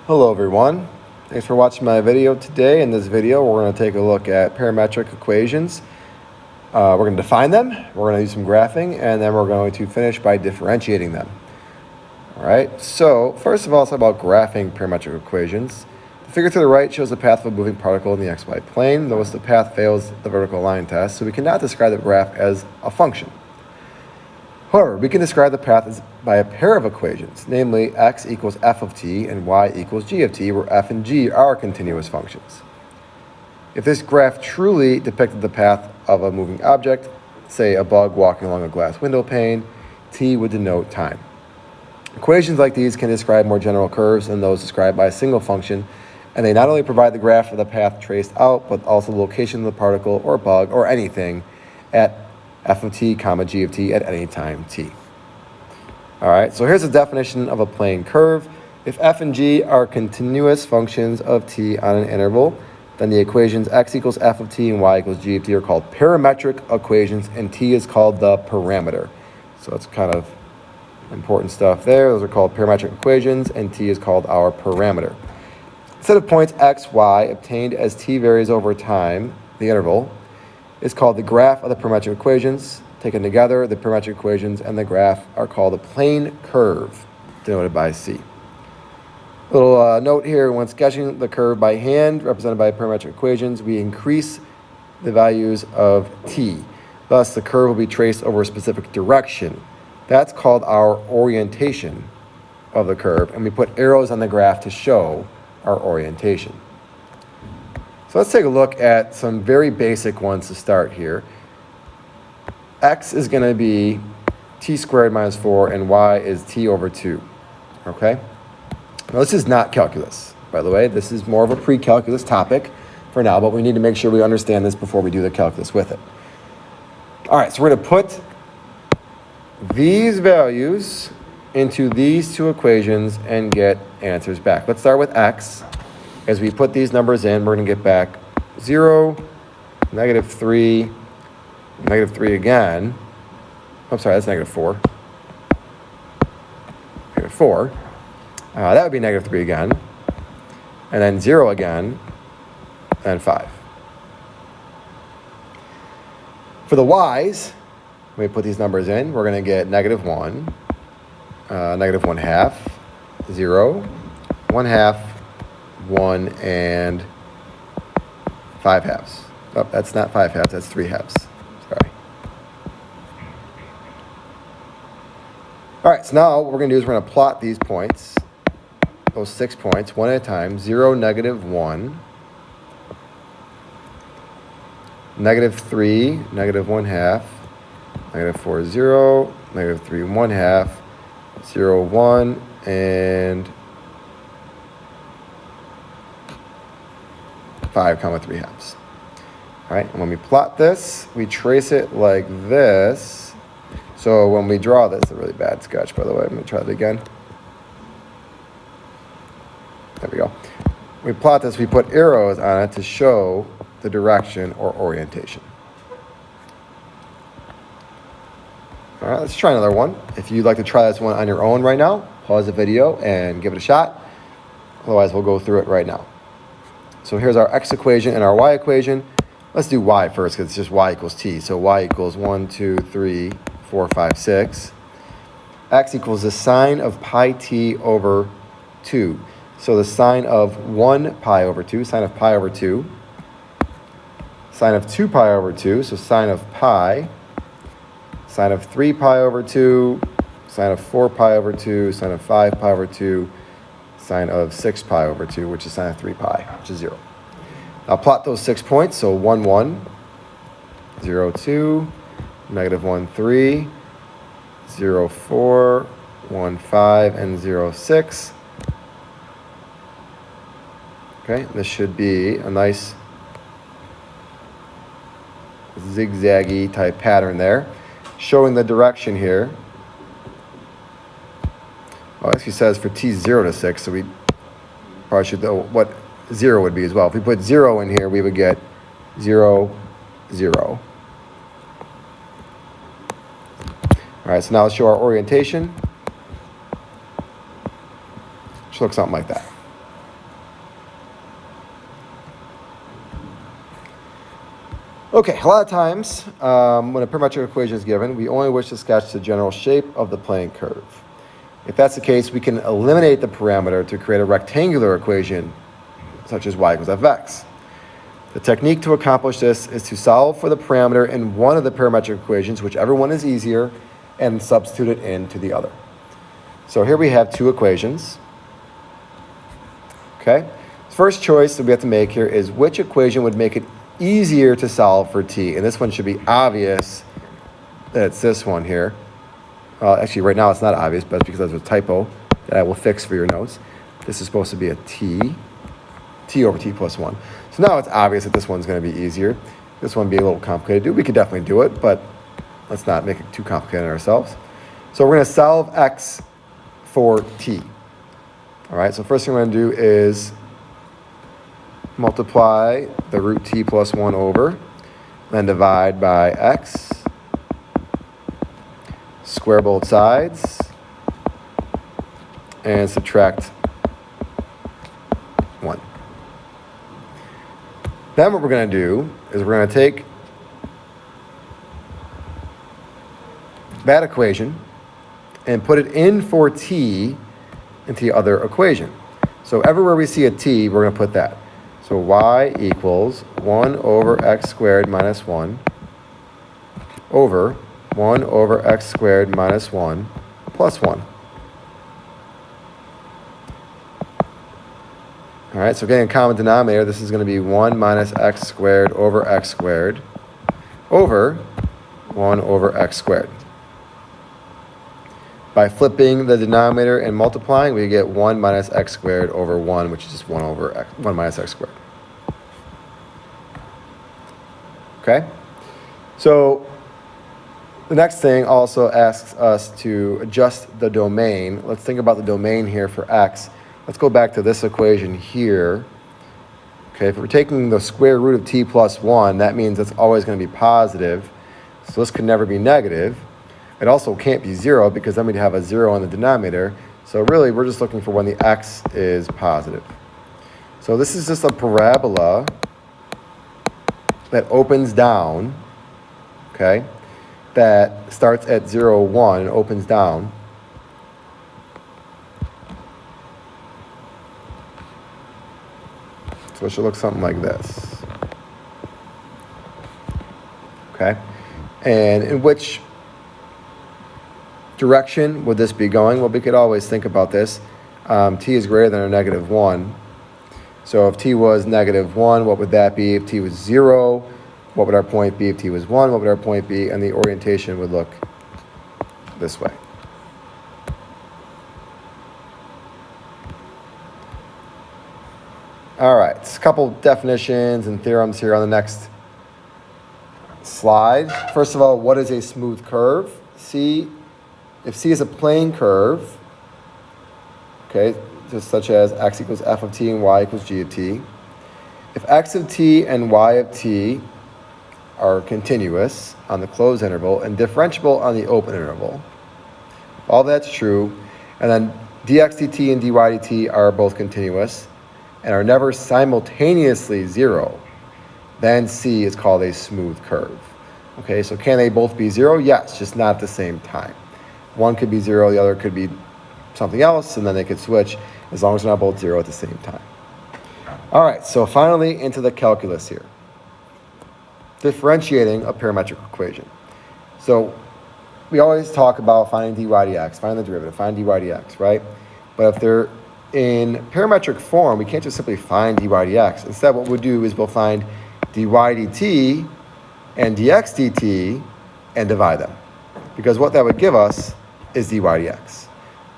Hello everyone, thanks for watching my video today. In this video we're going to take a look at parametric equations. We're going to define them, we're going to do some graphing, and then we're going to finish by differentiating them. Alright, so first of all, let's talk about graphing parametric equations. The figure to the right shows the path of a moving particle in the xy plane. Notice the path fails the vertical line test, so we cannot describe the graph as a function. However, we can describe the path by a pair of equations, namely x equals f of t and y equals g of t, where f and g are continuous functions. If this graph truly depicted the path of a moving object, say a bug walking along a glass window pane, t would denote time. Equations like these can describe more general curves than those described by a single function, and they not only provide the graph of the path traced out, but also the location of the particle or bug or anything at f of t, comma, g of t at any time t. All right, so here's a definition of a plane curve. If f and g are continuous functions of t on an interval, then the equations x equals f of t and y equals g of t are called parametric equations, and t is called the parameter. So it's kind of important stuff there. Those are called parametric equations, and t is called our parameter. Set of points x, y obtained as t varies over time, the interval, is called the graph of the parametric equations. Taken together, the parametric equations and the graph are called a plane curve, denoted by C. Little note here, when sketching the curve by hand, represented by parametric equations, we increase the values of t. Thus, the curve will be traced over a specific direction. That's called our orientation of the curve, and we put arrows on the graph to show our orientation. So let's take a look at some very basic ones to start here. X is going to be t squared minus 4, and y is t over 2. Okay? Now this is not calculus, by the way. This is more of a pre-calculus topic for now, but we need to make sure we understand this before we do the calculus with it. All right, so we're going to put these values into these two equations and get answers back. Let's start with x. As we put these numbers in, we're going to get back 0, negative 3, negative 3 again. I'm sorry, that's negative 4. Negative 4. That would be negative 3 again. And then 0 again, and 5. For the y's, when we put these numbers in, we're going to get negative 1, negative 1 half, 0, 1 half, 1 and 5 halves. Oh, that's not 5 halves, that's 3 halves. Sorry. All right, so now what we're going to do is we're going to plot these points, those 6 points, one at a time. 0, negative 1, negative 3, negative 1 half, negative 4, 0, negative 3, 1 half, 0, 1, and 5, 3 halves. All right, and when we plot this, we trace it like this. So when we draw this, a really bad sketch, by the way. I'm going to try it again. There we go. We plot this, we put arrows on it to show the direction or orientation. All right, let's try another one. If you'd like to try this one on your own right now, pause the video and give it a shot. Otherwise, we'll go through it right now. So here's our x equation and our y equation. Let's do y first because it's just y equals t. So y equals 1, 2, 3, 4, 5, 6. X equals the sine of pi t over 2. So the sine of 1 pi over 2, sine of pi over 2. Sine of 2 pi over 2, so sine of pi. Sine of 3 pi over 2. Sine of 4 pi over 2. Sine of 5 pi over 2. Sine of 6 pi over 2, which is sine of 3 pi, which is 0. Now plot those 6 points. So 1, 1, 0, 2, negative 1, 3, 0, 4, 1, 5, and 0, 6. Okay, this should be a nice zigzaggy type pattern there, showing the direction here. Well, it actually says for t 0 to 6, so we probably should know what 0 would be as well. If we put 0 in here, we would get 0, 0. All right, so now let's show our orientation. Should look something like that. Okay, a lot of times when a parametric equation is given, we only wish to sketch the general shape of the plane curve. If that's the case, we can eliminate the parameter to create a rectangular equation, such as y equals fx. The technique to accomplish this is to solve for the parameter in one of the parametric equations, whichever one is easier, and substitute it into the other. So here we have two equations. Okay, the first choice that we have to make here is which equation would make it easier to solve for t, and this one should be obvious that it's this one here. Actually, right now it's not obvious, but it's because there's a typo that I will fix for your notes. This is supposed to be a t over t plus 1. So now it's obvious that this one's going to be easier. This one would be a little complicated to do. We could definitely do it, but let's not make it too complicated ourselves. So we're going to solve x for t. All right, so first thing we're going to do is multiply the root t plus 1 over, then divide by x, square both sides, and subtract 1. Then what we're going to do is we're going to take that equation and put it in for t into the other equation. So everywhere we see a t, we're going to put that. So y equals 1 over x squared minus 1 over 1 over x squared minus 1 plus 1. All right, so getting a common denominator, this is going to be 1 minus x squared over 1 over x squared. By flipping the denominator and multiplying, we get 1 minus x squared over 1, which is just 1 over x, 1 minus x squared. Okay? So the next thing also asks us to adjust the domain. Let's think about the domain here for x. Let's go back to this equation here. Okay, if we're taking the square root of t plus 1, that means it's always going to be positive. So this could never be negative. It also can't be 0 because then we'd have a 0 in the denominator. So really, we're just looking for when the x is positive. So this is just a parabola that opens down, okay, that starts at 0, 1 and opens down. So it should look something like this. Okay? And in which direction would this be going? Well, we could always think about this. T is greater than or negative 1. So if t was negative 1, what would that be? If t was 0, what would our point be? If t was 1, what would our point be? And the orientation would look this way. All right, a couple definitions and theorems here on the next slide. First of all, what is a smooth curve? If C is a plane curve, okay, just such as x equals f of t and y equals g of t. If x of t and y of t are continuous on the closed interval and differentiable on the open interval, if all that's true, and then dx dt and dy dt are both continuous and are never simultaneously 0, then C is called a smooth curve. Okay, so can they both be 0? Yes, just not at the same time. One could be 0, the other could be something else, and then they could switch as long as they're not both 0 at the same time. All right, so finally into the calculus here. Differentiating a parametric equation. So we always talk about finding dy dx, find the derivative, find dy dx, right? But if they're in parametric form, we can't just simply find dy dx. Instead, what we'll do is we'll find dy dt and dx dt and divide them. Because what that would give us is dy dx,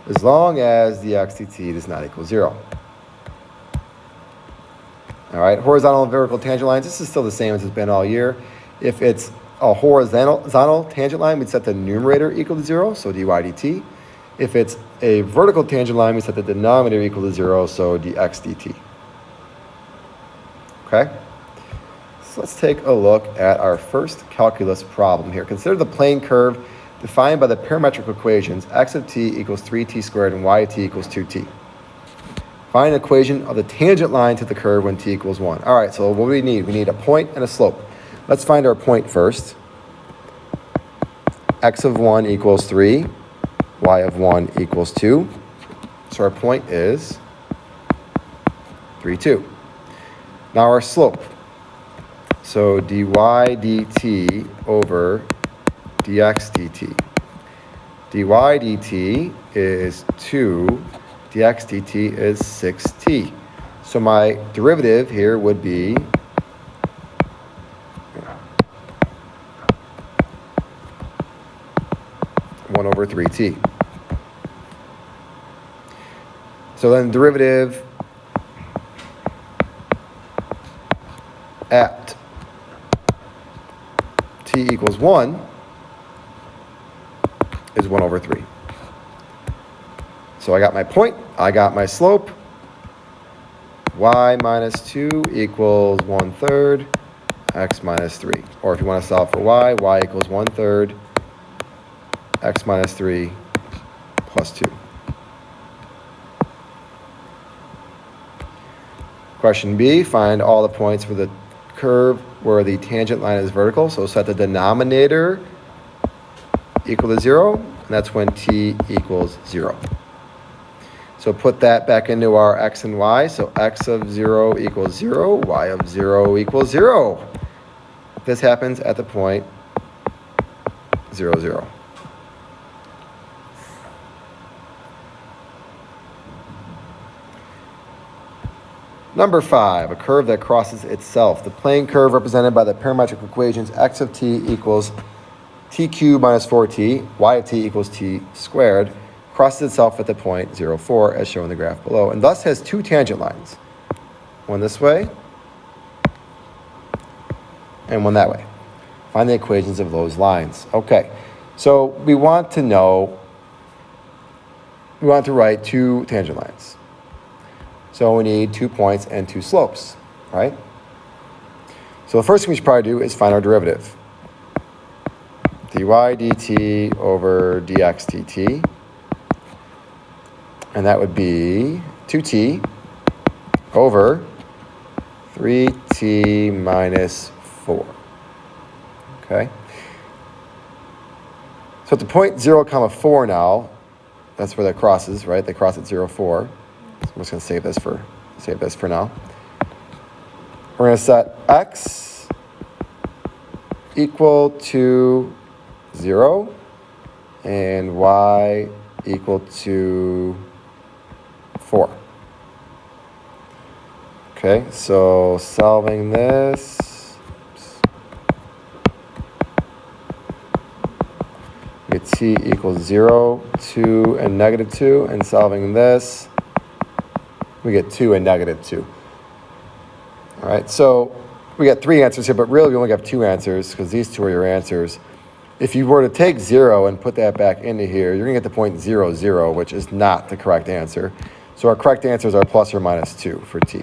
as long as dx dt does not equal 0. All right, horizontal and vertical tangent lines, this is still the same as it's been all year. If it's a horizontal tangent line, we'd set the numerator equal to 0, so dy dt. If it's a vertical tangent line, we set the denominator equal to 0, so dx dt. Okay? So let's take a look at our first calculus problem here. Consider the plane curve defined by the parametric equations x of t equals 3t squared and y of t equals 2t. Find an equation of the tangent line to the curve when t equals 1. All right, so what do we need? We need a point and a slope. Let's find our point first. X of 1 equals 3. Y of 1 equals 2. So our point is 3, 2. Now our slope. So dy dt over dx dt. dy dt is 2. dx dt is 6t. So my derivative here would be 1 over 3t. So then derivative at t equals 1 is 1 over 3. So I got my point, I got my slope. Y minus 2 equals 1/3 x minus 3. Or if you want to solve for y, y equals 1/3 x minus 3 plus 2. Question B, find all the points for the curve where the tangent line is vertical. So set the denominator equal to 0, and that's when t equals 0. So put that back into our x and y. So x of 0 equals 0, y of 0 equals 0. This happens at the point 0, 0. Number 5, a curve that crosses itself. The plane curve represented by the parametric equations x of t equals t cubed minus 4t, y of t equals t squared, crosses itself at the point 0, 4, as shown in the graph below, and thus has two tangent lines. One this way, and one that way. Find the equations of those lines. Okay, so we want to write two tangent lines. So we need 2 points and 2 slopes, right? So the first thing we should probably do is find our derivative. dy dt over dx dt. And that would be 2t over 3t minus 4. Okay? So at the point 0, 4 now, that's where that crosses, right? They cross at 0, 4. So I'm just going to save this for now. We're going to set x equal to 0 and y equal to 4. Okay, so solving this, we get t equals 0, 2, and negative 2, and solving this, we get 2 and negative 2. All right, so we got 3 answers here, but really we only have 2 answers because these 2 are your answers. If you were to take 0 and put that back into here, you're going to get the point 0, 0, which is not the correct answer. So our correct answers are plus or minus 2 for t.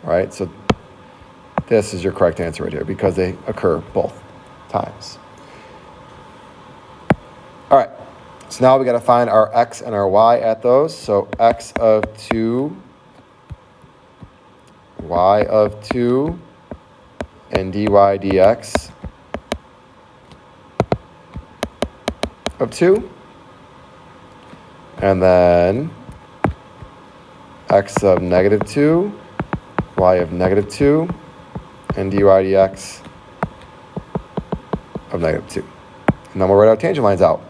All right, so this is your correct answer right here because they occur both times. All right, so now we got to find our x and our y at those. So x of 2, y of 2, and dy dx of 2. And then x of negative 2, y of negative 2, and dy dx of negative 2. And then we'll write our tangent lines out.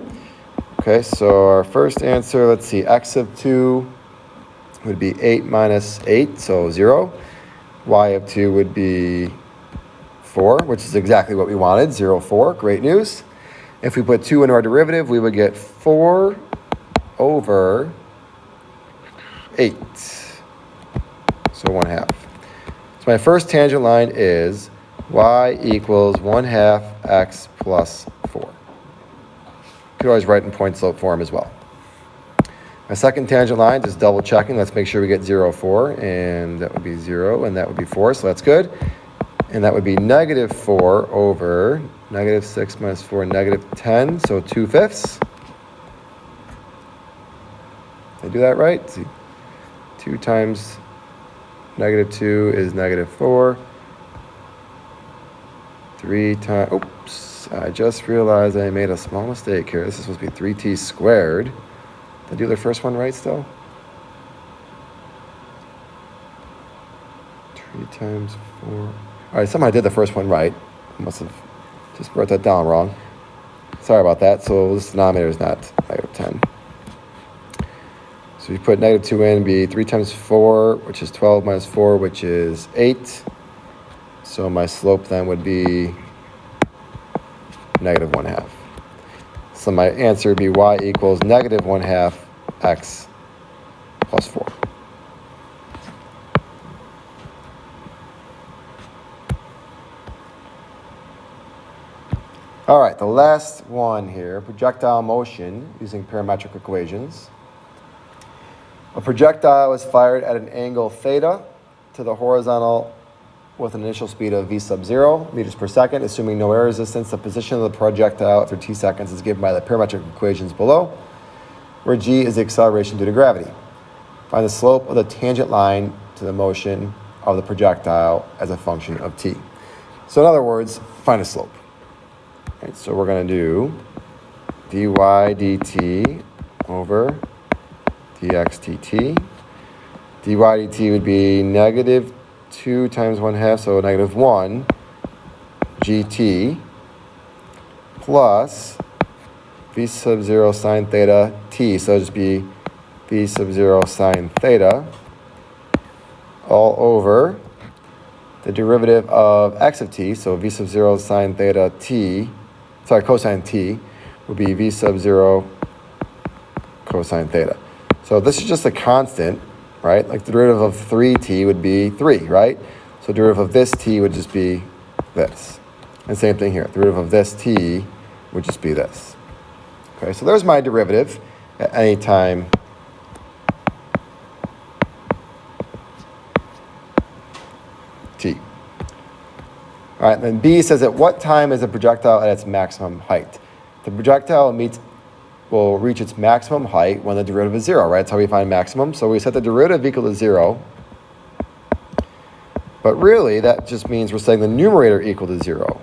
Okay, so our first answer, let's see, x of 2 would be 8 minus 8, so 0. Y of 2 would be 4, which is exactly what we wanted, 0, 4. Great news. If we put 2 into our derivative, we would get 4 over 8. So 1/2. So my first tangent line is y equals 1/2 x plus 4. You could always write in point slope form as well. My second tangent line, just double checking. Let's make sure we get 0, 4, and that would be 0, and that would be 4, so that's good. And that would be negative 4 over negative 6 minus 4, negative 10, so 2/5. Did I do that right? Let's see. 2 times negative 2 is negative 4. 3 times, oops, I just realized I made a small mistake here. This is supposed to be 3t squared. Did I do the first one right still? 3 times 4. All right, somehow I did the first one right. I must have just wrote that down wrong. Sorry about that. So this denominator is not negative 10. So you put negative 2 in, be 3 times 4, which is 12 minus 4, which is 8. So my slope then would be negative 1/2. So my answer would be y equals negative 1/2 x plus 4. All right, the last one here, projectile motion using parametric equations. A projectile is fired at an angle theta to the horizontal with an initial speed of v sub 0 meters per second, assuming no air resistance. The position of the projectile after t seconds is given by the parametric equations below, where g is the acceleration due to gravity. Find the slope of the tangent line to the motion of the projectile as a function of t. So in other words, find a slope. Right, so we're going to do dy dt over dx dt. dy dt would be negative 2 times 1/2, so negative 1 gt plus v sub 0 sine theta t. So it'll just be v sub 0 sine theta all over the derivative of x of t. So v sub 0 sine theta t, sorry, cosine t would be v sub 0 cosine theta. So this is just a constant, right? Like the derivative of 3t would be 3, right? So the derivative of this t would just be this. And same thing here. The derivative of this t would just be this. Okay, so there's my derivative at any time t. All right, then B says at what time is a projectile at its maximum height? The projectile will reach its maximum height when the derivative is 0, right? That's how we find maximum. So we set the derivative equal to 0. But really, that just means we're setting the numerator equal to 0.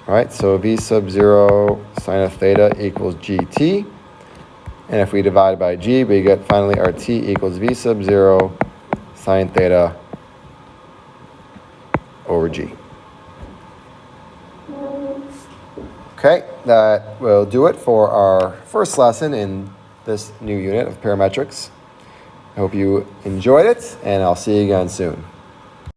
All right, so v sub 0 sine of theta equals gt. And if we divide by g, we get finally our t equals v sub 0 sine theta over g. Okay, that will do it for our first lesson in this new unit of parametrics. I hope you enjoyed it, and I'll see you again soon.